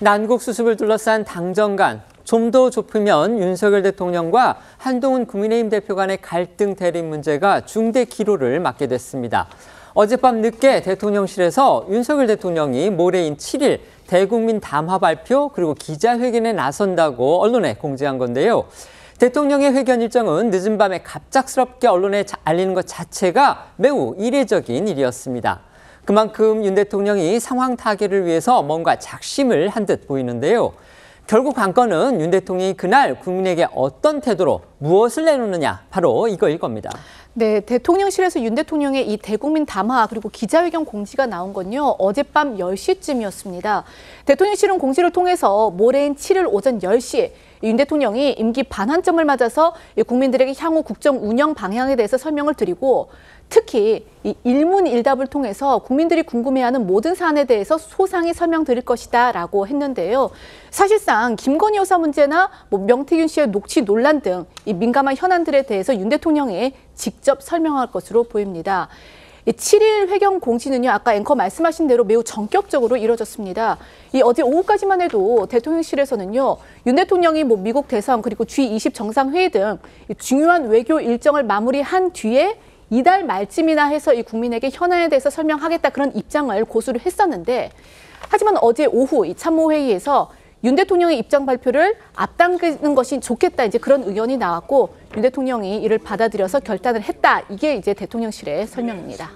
난국 수습을 둘러싼 당정간, 좀 더 좁히면 윤석열 대통령과 한동훈 국민의힘 대표 간의 갈등 대립 문제가 중대 기로를 맞게 됐습니다. 어젯밤 늦게 대통령실에서 윤석열 대통령이 모레인 7일 대국민 담화 발표 그리고 기자회견에 나선다고 언론에 공지한 건데요. 대통령의 회견 일정은 늦은 밤에 갑작스럽게 언론에 알리는 것 자체가 매우 이례적인 일이었습니다. 그만큼 윤 대통령이 상황 타개를 위해서 뭔가 작심을 한 듯 보이는데요. 결국 관건은 윤 대통령이 그날 국민에게 어떤 태도로 무엇을 내놓느냐, 바로 이거일 겁니다. 네, 대통령실에서 윤 대통령의 이 대국민 담화 그리고 기자회견 공지가 나온 건요, 어젯밤 10시쯤이었습니다. 대통령실은 공지를 통해서 모레인 7일 오전 10시 윤 대통령이 임기 반환점을 맞아서 국민들에게 향후 국정 운영 방향에 대해서 설명을 드리고, 특히 이 일문일답을 통해서 국민들이 궁금해하는 모든 사안에 대해서 소상히 설명드릴 것이다라고 했는데요. 사실상 김건희 여사 문제나 명태균 씨의 녹취 논란 등 이 민감한 현안들에 대해서 윤 대통령이 직접 설명할 것으로 보입니다. 7일 회견 공지는요, 아까 앵커 말씀하신 대로 매우 전격적으로 이뤄졌습니다. 어제 오후까지만 해도 대통령실에서는요, 윤 대통령이 미국 대선 그리고 G20 정상회의 등 중요한 외교 일정을 마무리한 뒤에 이달 말쯤이나 해서 이 국민에게 현안에 대해서 설명하겠다, 그런 입장을 고수를 했었는데, 하지만 어제 오후 이 참모회의에서 윤 대통령의 입장 발표를 앞당기는 것이 좋겠다, 이제 그런 의견이 나왔고, 윤 대통령이 이를 받아들여서 결단을 했다. 이게 이제 대통령실의 설명입니다.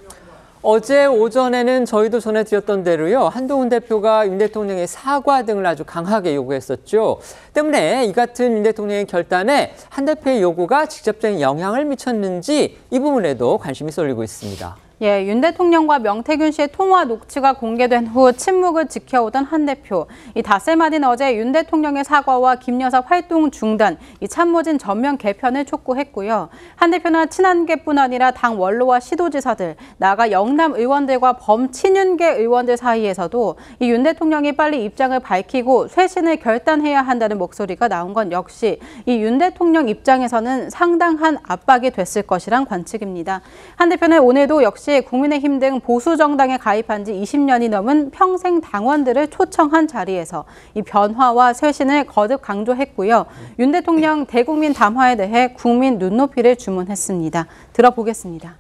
어제 오전에는 저희도 전해드렸던 대로요, 한동훈 대표가 윤 대통령의 사과 등을 아주 강하게 요구했었죠. 때문에 이 같은 윤 대통령의 결단에 한 대표의 요구가 직접적인 영향을 미쳤는지 이 부분에도 관심이 쏠리고 있습니다. 예, 윤 대통령과 명태균 씨의 통화 녹취가 공개된 후 침묵을 지켜오던 한 대표. 이 닷새만인 어제 윤 대통령의 사과와 김 여사 활동 중단, 이 참모진 전면 개편을 촉구했고요. 한 대표는 친한계뿐 아니라 당 원로와 시도지사들, 나아가 영남 의원들과 범친윤계 의원들 사이에서도 이 윤 대통령이 빨리 입장을 밝히고 쇄신을 결단해야 한다는 목소리가 나온 건 역시 이 윤 대통령 입장에서는 상당한 압박이 됐을 것이란 관측입니다. 한 대표는 오늘도 역시 국민의힘 등 보수 정당에 가입한 지 20년이 넘은 평생 당원들을 초청한 자리에서 이 변화와 쇄신을 거듭 강조했고요. 윤 대통령 대국민 담화에 대해 국민 눈높이를 주문했습니다. 들어보겠습니다.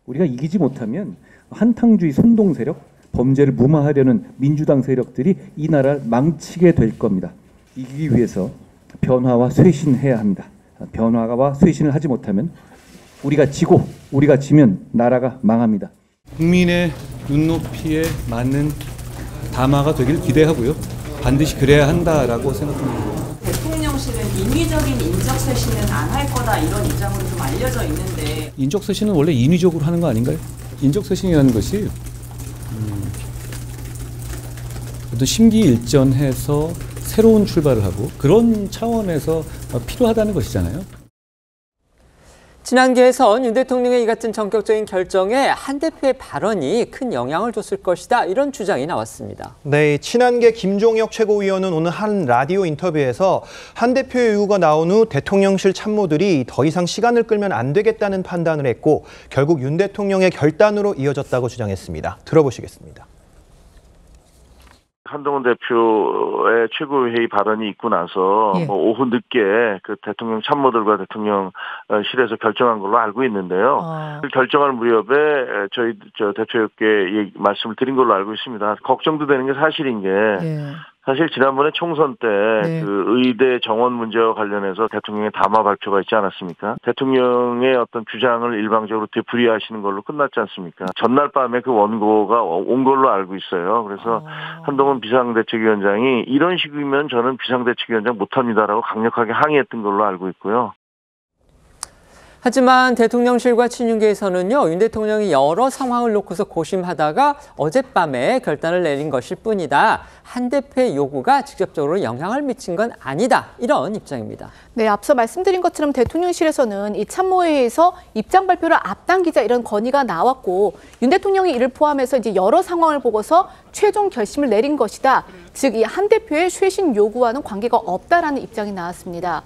우리가 이기지 못하면 한탕주의 선동 세력, 범죄를 무마하려는 민주당 세력들이 이 나라를 망치게 될 겁니다. 이기기 위해서 변화와 쇄신해야 합니다. 변화와 쇄신을 하지 못하면 우리가 지고 우리가 지면 나라가 망합니다. 국민의 눈높이에 맞는 담화가 되길 기대하고요. 반드시 그래야 한다라고 생각합니다. 대통령실은 인위적인 인적쇄신은 안 할 거다, 이런 입장으로 좀 알려져 있는데, 인적쇄신은 원래 인위적으로 하는 거 아닌가요? 인적쇄신이라는 것이 어떤 심기일전해서 새로운 출발을 하고 그런 차원에서 필요하다는 것이잖아요. 지난 개선 윤 대통령의 이 같은 전격적인 결정에 한 대표의 발언이 큰 영향을 줬을 것이다, 이런 주장이 나왔습니다. 네, 친한계 김종혁 최고위원은 오늘 한 라디오 인터뷰에서 한 대표의 요구가 나온 후 대통령실 참모들이 더 이상 시간을 끌면 안 되겠다는 판단을 했고 결국 윤 대통령의 결단으로 이어졌다고 주장했습니다. 들어보시겠습니다. 한동훈 대표의 최고회의 발언이 있고 나서 오후 늦게 그 대통령 참모들과 대통령실에서 결정한 걸로 알고 있는데요. 그 결정할 무렵에 저희 대표께 말씀을 드린 걸로 알고 있습니다. 걱정도 되는 게 사실인 게, 사실 지난번에 총선 때 그 의대 정원 문제와 관련해서 대통령의 담화 발표가 있지 않았습니까? 대통령의 어떤 주장을 일방적으로 되풀이하시는 걸로 끝났지 않습니까? 전날 밤에 그 원고가 온 걸로 알고 있어요. 그래서 한동훈 비상대책위원장이 이런 식이면 저는 비상대책위원장 못합니다라고 강력하게 항의했던 걸로 알고 있고요. 하지만 대통령실과 친윤계에서는요, 윤 대통령이 여러 상황을 놓고서 고심하다가 어젯밤에 결단을 내린 것일 뿐이다, 한 대표의 요구가 직접적으로 영향을 미친 건 아니다, 이런 입장입니다. 네, 앞서 말씀드린 것처럼 대통령실에서는 이 참모회의에서 입장 발표를 앞당기자, 이런 건의가 나왔고, 윤 대통령이 이를 포함해서 이제 여러 상황을 보고서 최종 결심을 내린 것이다. 즉, 이 한 대표의 쇄신 요구와는 관계가 없다라는 입장이 나왔습니다.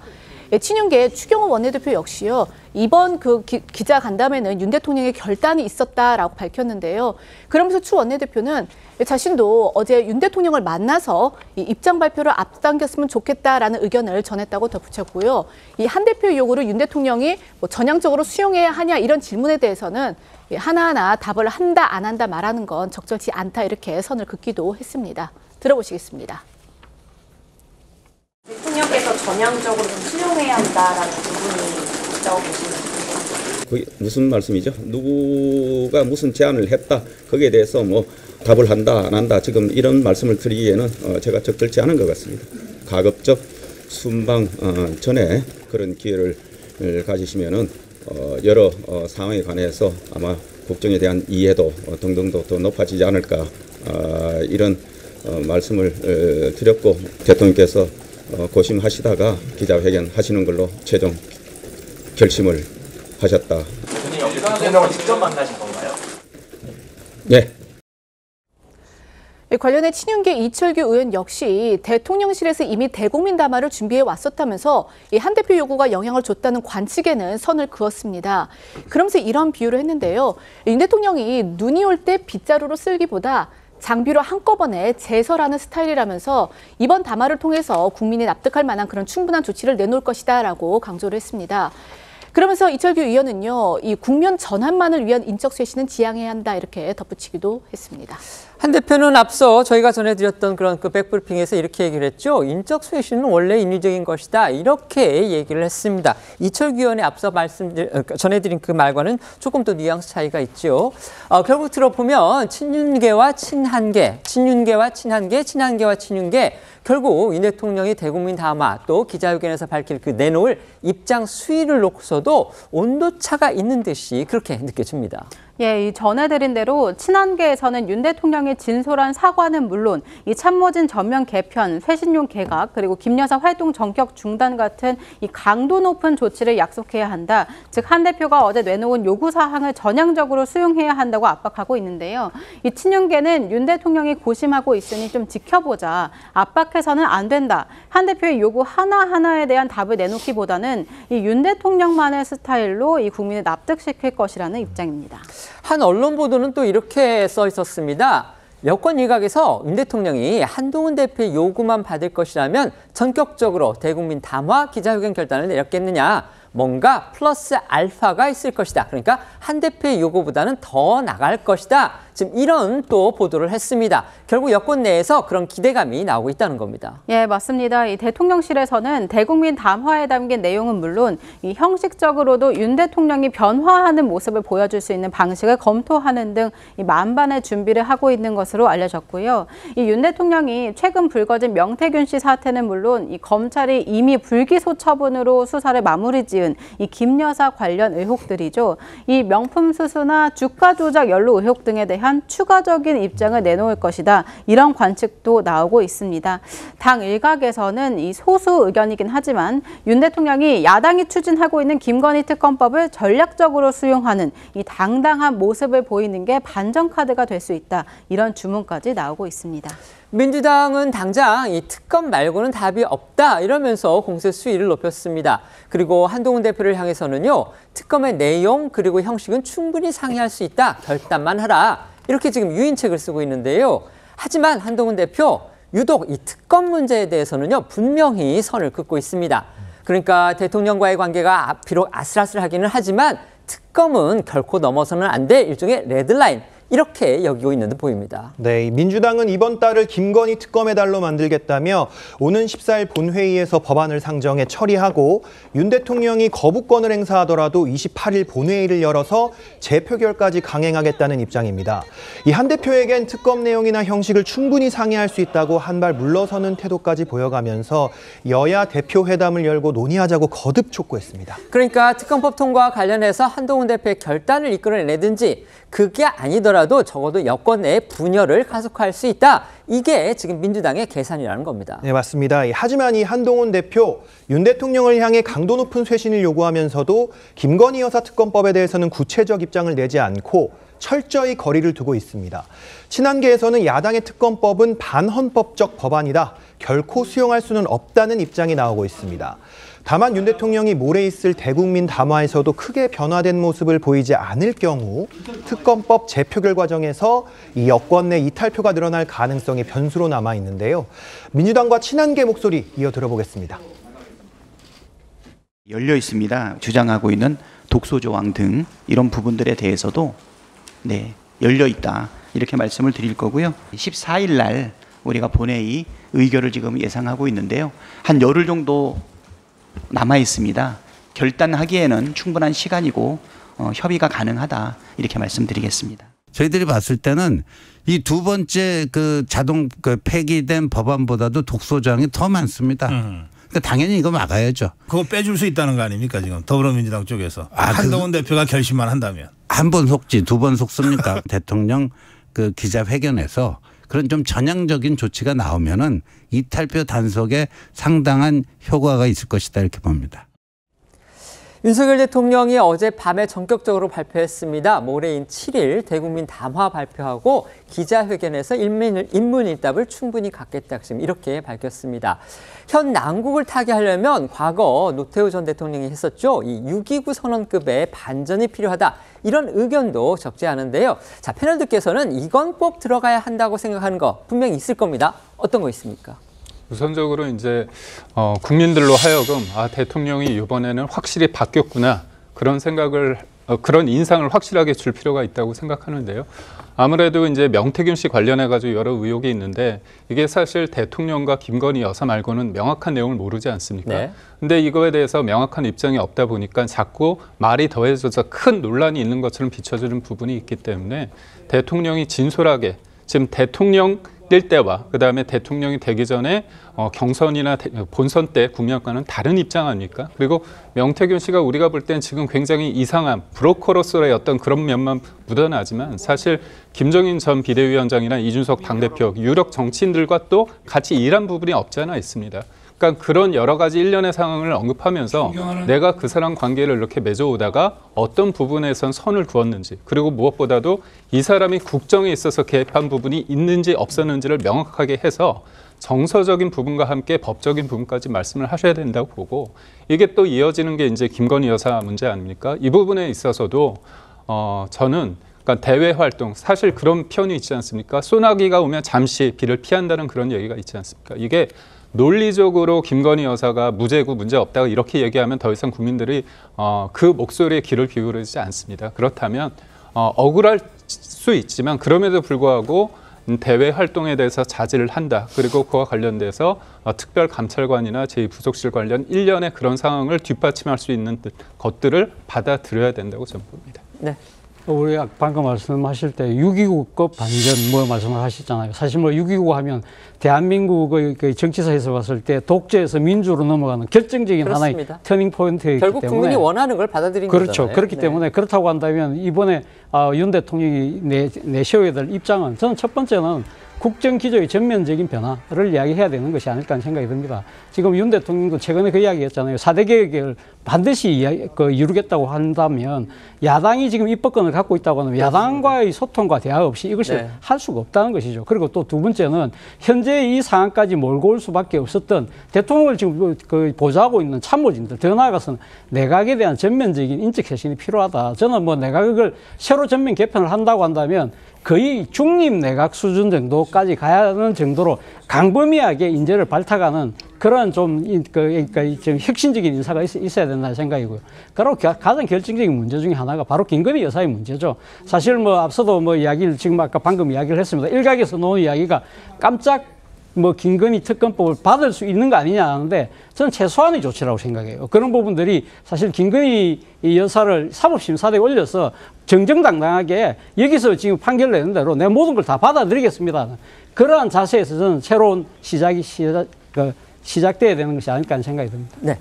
친윤계 추경호 원내대표 역시요. 이번 그 기자 간담회는 윤 대통령의 결단이 있었다라고 밝혔는데요. 그러면서 추 원내대표는 자신도 어제 윤 대통령을 만나서 이 입장 발표를 앞당겼으면 좋겠다라는 의견을 전했다고 덧붙였고요. 이 한 대표의 요구를 윤 대통령이 뭐 전향적으로 수용해야 하냐 이런 질문에 대해서는 하나하나 답을 한다 안 한다 말하는 건 적절치 않다 이렇게 선을 긋기도 했습니다. 들어보시겠습니다. 대통령께서 전향적으로 좀 수용해야 한다라는 부분이 있다고 보시는 그게 무슨 말씀이죠? 누구가 무슨 제안을 했다 거기에 대해서 뭐 답을 한다 안 한다 지금 이런 말씀을 드리기에는 제가 적절치 않은 것 같습니다. 가급적 순방 전에 그런 기회를 가지시면은 여러 상황에 관해서 아마 국정에 대한 이해도 등등도 더 높아지지 않을까 이런 말씀을 드렸고 대통령께서 고심하시다가 기자회견 하시는 걸로 최종 결심을 하셨다. 대통령을 직접 만나신 건가요? 네. 관련해 친윤계 이철규 의원 역시 대통령실에서 이미 대국민 담화를 준비해 왔었다면서 이 한 대표 요구가 영향을 줬다는 관측에는 선을 그었습니다. 그러면서 이런 비유를 했는데요. 윤 대통령이 눈이 올 때 빗자루로 쓸기보다 장비로 한꺼번에 제설하는 스타일이라면서 이번 담화를 통해서 국민이 납득할 만한 그런 충분한 조치를 내놓을 것이다라고 강조를 했습니다. 그러면서 이철규 의원은요, 이 국면 전환만을 위한 인적 쇄신은 지양해야 한다 이렇게 덧붙이기도 했습니다. 한 대표는 앞서 저희가 전해드렸던 그런 그 백브리핑에서 이렇게 얘기를 했죠. 인적 쇄신은 원래 인위적인 것이다. 이렇게 얘기를 했습니다. 이철규 의원의 앞서 전해드린 그 말과는 조금 더 뉘앙스 차이가 있죠. 결국 들어보면 친윤계와 친한계, 친윤계와 친한계, 친한계와 친윤계, 결국 윤 대통령이 대국민 담화 또 기자회견에서 밝힐 그 내놓을 입장 수위를 놓고서도 온도차가 있는 듯이 그렇게 느껴집니다. 예, 이 전해드린 대로 친한계에서는 윤 대통령의 진솔한 사과는 물론 이 참모진 전면 개편, 쇄신용 개각, 그리고 김 여사 활동 전격 중단 같은 이 강도 높은 조치를 약속해야 한다. 즉, 한 대표가 어제 내놓은 요구 사항을 전향적으로 수용해야 한다고 압박하고 있는데요. 이 친윤계는 윤 대통령이 고심하고 있으니 좀 지켜보자. 압박해서는 안 된다. 한 대표의 요구 하나하나에 대한 답을 내놓기보다는 이 윤 대통령만의 스타일로 이 국민을 납득시킬 것이라는 입장입니다. 한 언론 보도는 또 이렇게 써 있었습니다. 여권 일각에서 윤 대통령이 한동훈 대표의 요구만 받을 것이라면 전격적으로 대국민 담화 기자회견 결단을 내렸겠느냐. 뭔가 플러스 알파가 있을 것이다. 그러니까 한 대표의 요구보다는 더 나갈 것이다. 지금 이런 또 보도를 했습니다. 결국 여권 내에서 그런 기대감이 나오고 있다는 겁니다. 예, 맞습니다. 이 대통령실에서는 대국민 담화에 담긴 내용은 물론 이 형식적으로도 윤 대통령이 변화하는 모습을 보여줄 수 있는 방식을 검토하는 등 이 만반의 준비를 하고 있는 것으로 알려졌고요. 이 윤 대통령이 최근 불거진 명태균 씨 사태는 물론 이 검찰이 이미 불기소 처분으로 수사를 마무리 지은 이 김 여사 관련 의혹들이죠. 이 명품 수수나 주가 조작 연루 의혹 등에 대한 추가적인 입장을 내놓을 것이다. 이런 관측도 나오고 있습니다. 당 일각에서는 이 소수 의견이긴 하지만 윤 대통령이 야당이 추진하고 있는 김건희 특검법을 전략적으로 수용하는 이 당당한 모습을 보이는 게 반전카드가 될 수 있다. 이런 주문까지 나오고 있습니다. 민주당은 당장 이 특검 말고는 답이 없다 이러면서 공세 수위를 높였습니다. 그리고 한동훈 대표를 향해서는요. 특검의 내용 그리고 형식은 충분히 상의할 수 있다. 결단만 하라. 이렇게 지금 유인책을 쓰고 있는데요. 하지만 한동훈 대표 유독 이 특검 문제에 대해서는요. 분명히 선을 긋고 있습니다. 그러니까 대통령과의 관계가 비록 아슬아슬하기는 하지만 특검은 결코 넘어서는 안 될 일종의 레드라인. 이렇게 여기고 있는 듯 보입니다. 네, 민주당은 이번 달을 김건희 특검의 달로 만들겠다며 오는 14일 본회의에서 법안을 상정해 처리하고 윤 대통령이 거부권을 행사하더라도 28일 본회의를 열어서 재표결까지 강행하겠다는 입장입니다. 이 한 대표에겐 특검 내용이나 형식을 충분히 상의할 수 있다고 한 발 물러서는 태도까지 보여가면서 여야 대표 회담을 열고 논의하자고 거듭 촉구했습니다. 그러니까 특검법 통과와 관련해서 한동훈 대표의 결단을 이끌어내든지 그게 아니더라도 적어도 여권 내 분열을 가속화할 수 있다. 이게 지금 민주당의 계산이라는 겁니다. 네, 맞습니다. 하지만 이 한동훈 대표, 윤 대통령을 향해 강도 높은 쇄신을 요구하면서도 김건희 여사 특검법에 대해서는 구체적 입장을 내지 않고 철저히 거리를 두고 있습니다. 친한계에서는 야당의 특검법은 반헌법적 법안이다. 결코 수용할 수는 없다는 입장이 나오고 있습니다. 다만 윤 대통령이 모레 있을 대국민 담화에서도 크게 변화된 모습을 보이지 않을 경우 특검법 재표결 과정에서 이 여권 내 이탈표가 늘어날 가능성이 변수로 남아 있는데요. 민주당과 친한계 목소리 이어 들어보겠습니다. 열려 있습니다. 주장하고 있는 독소 조항 등 이런 부분들에 대해서도 열려 있다. 이렇게 말씀을 드릴 거고요. 14일 날 우리가 본회의 의결을 지금 예상하고 있는데요. 한 열흘 정도 남아 있습니다. 결단하기에는 충분한 시간이고 협의가 가능하다. 이렇게 말씀드리겠습니다. 저희들이 봤을 때는 이 두 번째 자동 폐기된 법안보다도 독소 조항이 더 많습니다. 그러니까 당연히 이거 막아야죠. 그거 빼줄 수 있다는 거 아닙니까 지금 더불어민주당 쪽에서 한동훈 대표가 결심만 한다면. 한 번 속지 두 번 속습니까? 대통령 기자회견에서 그런 좀 전향적인 조치가 나오면은 이탈표 단속에 상당한 효과가 있을 것이다 이렇게 봅니다. 윤석열 대통령이 어젯밤에 전격적으로 발표했습니다. 모레인 7일 대국민 담화 발표하고 기자회견에서 인문일답을 충분히 갖겠다 지금 이렇게 밝혔습니다. 현 난국을 타개하려면 과거 노태우 전 대통령이 했었죠. 이 6.29 선언급의 반전이 필요하다. 이런 의견도 적지 않은데요. 자, 패널들께서는 이건 꼭 들어가야 한다고 생각하는 거 분명히 있을 겁니다. 어떤 거 있습니까? 우선적으로 이제 국민들로 하여금 대통령이 이번에는 확실히 바뀌었구나 그런 생각을 그런 인상을 확실하게 줄 필요가 있다고 생각하는데요. 아무래도 이제 명태균 씨 관련해 가지고 여러 의혹이 있는데 이게 사실 대통령과 김건희 여사 말고는 명확한 내용을 모르지 않습니까? 네. 근데 이거에 대해서 명확한 입장이 없다 보니까 자꾸 말이 더해져서 큰 논란이 있는 것처럼 비춰지는 부분이 있기 때문에 대통령이 진솔하게 지금 대통령 뛸 때와 그다음에 대통령이 되기 전에 경선이나 본선 때 국민과는 다른 입장 아닙니까? 그리고 명태균 씨가 우리가 볼 땐 지금 굉장히 이상한 브로커로서의 어떤 그런 면만 묻어나지만 사실 김종인 전 비대위원장이나 이준석 당대표 유력 정치인들과 또 같이 일한 부분이 없지 않아 있습니다. 그러니까 그런 여러 가지 일련의 상황을 언급하면서 내가 그 사람 관계를 이렇게 맺어오다가 어떤 부분에선 선을 그었는지 그리고 무엇보다도 이 사람이 국정에 있어서 개입한 부분이 있는지 없었는지를 명확하게 해서 정서적인 부분과 함께 법적인 부분까지 말씀을 하셔야 된다고 보고 이게 또 이어지는 게 이제 김건희 여사 문제 아닙니까? 이 부분에 있어서도 저는 그러니까 대외 활동 사실 그런 표현이 있지 않습니까? 소나기가 오면 잠시 비를 피한다는 그런 얘기가 있지 않습니까? 이게 논리적으로 김건희 여사가 무죄고 문제 없다고 이렇게 얘기하면 더 이상 국민들이 그 목소리에 귀를 기울이지 않습니다. 그렇다면 억울할 수 있지만 그럼에도 불구하고 대외 활동에 대해서 자제를 한다. 그리고 그와 관련돼서 특별감찰관이나 제2부속실 관련 일련의 그런 상황을 뒷받침할 수 있는 것들을 받아들여야 된다고 저는 봅니다. 네. 우리 방금 말씀하실 때 6.29급 반전 말씀을 하셨잖아요. 사실 6.29 하면 대한민국의 정치사에서 봤을 때 독재에서 민주로 넘어가는 결정적인 그렇습니다. 하나의 터닝 포인트이기 때문에 결국 국민이 원하는 걸 받아들인 그렇죠. 거잖아요. 그렇기 때문에 그렇다고 한다면 이번에 윤 대통령이 내세워야 될 입장은 저는 첫 번째는 국정 기조의 전면적인 변화를 이야기해야 되는 것이 아닐까 하는 생각이 듭니다. 지금 윤 대통령도 최근에 그 이야기했잖아요. 4대 개혁을 반드시 이루겠다고 한다면 야당이 지금 입법권을 갖고 있다고 하면 야당과의 소통과 대화 없이 이것을 할 수가 없다는 것이죠. 그리고 또 두 번째는 현재 이 상황까지 몰고 올 수밖에 없었던 대통령을 지금 보좌하고 있는 참모진들 더 나아가서는 내각에 대한 전면적인 인적 쇄신이 필요하다. 저는 내각을 새로 전면 개편을 한다고 한다면 거의 중립 내각 수준 정도까지 가야 하는 정도로 강범위하게 인재를 발탁하는 그런 좀 혁신적인 인사가 있어야 된다는 생각이고요. 그리고 가장 결정적인 문제 중에 하나가 바로 김건희 여사의 문제죠. 사실 앞서도 이야기를 지금 아까 방금 이야기를 했습니다. 일각에서 나온 이야기가 깜짝 김건희 특검법을 받을 수 있는 거 아니냐 하는데 저는 최소한의 조치라고 생각해요. 그런 부분들이 사실 김건희 여사를 사법심사대에 올려서 정정당당하게 여기서 지금 판결 내는 대로 내 모든 걸 다 받아들이겠습니다. 그러한 자세에서 저는 새로운 시작돼야 되는 것이 아닐까 하는 생각이 듭니다. 네.